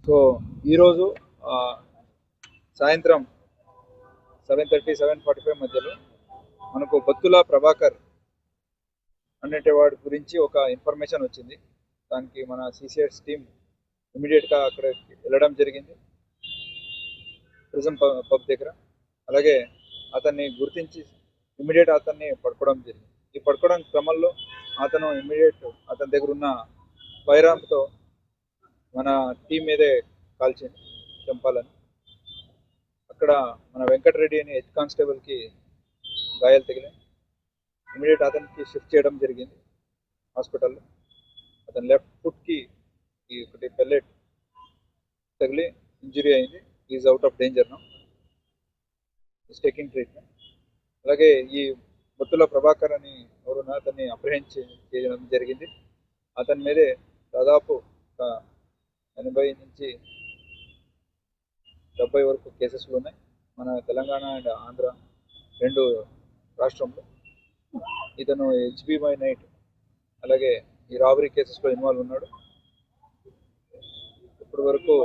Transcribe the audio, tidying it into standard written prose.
So ఈరోజు సాయంత్రం 7:30 7:45 మధ్యలో మనకు బత్తుల ప్రభాకర్ అనేవాడి గురించి ఒక ఇన్ఫర్మేషన్ వచ్చింది. దానికి మన సిసిఎస్ టీం ఇమీడియట్గా అక్కడికి వెళ్ళడం జరిగింది, ప్రిజం పబ్ దగ్గర. అలాగే అతన్ని గుర్తించి ఇమీడియట్ అతన్ని పట్టుకోవడం జరిగింది. ఈ పట్టుకోవడం క్రమంలో అతను ఇమీడియట్ అతని దగ్గర ఉన్న ఫైరామ్తో మన టీం మీదే కాల్చింది చంపాలని. అక్కడ మన వెంకటరెడ్డి అని హెడ్ కానిస్టేబుల్కి గాయాలు తగిలాయి. ఇమీడియట్ అతనికి షిఫ్ట్ చేయడం జరిగింది హాస్పిటల్లో. అతని లెఫ్ట్ ఫుట్కి ఒకటి పెల్లెట్ తగిలి ఇంజురీ అయింది. Is out of danger now, is taking treatment. అలాగే ఈ బొత్తుల ప్రభాకర్ అని ఎవరున్నా అతన్ని అప్రహెండ్ చేయడం జరిగింది. అతని మీదే దాదాపు ఒక 80 నుంచి 70 వరకు కేసెస్లు ఉన్నాయి మన తెలంగాణ అండ్ ఆంధ్ర రెండు రాష్ట్రంలో. ఇతను HB/9 అలాగే ఈ రాబరీ కేసెస్లో ఇన్వాల్వ్ ఉన్నాడు. ఇప్పటి వరకు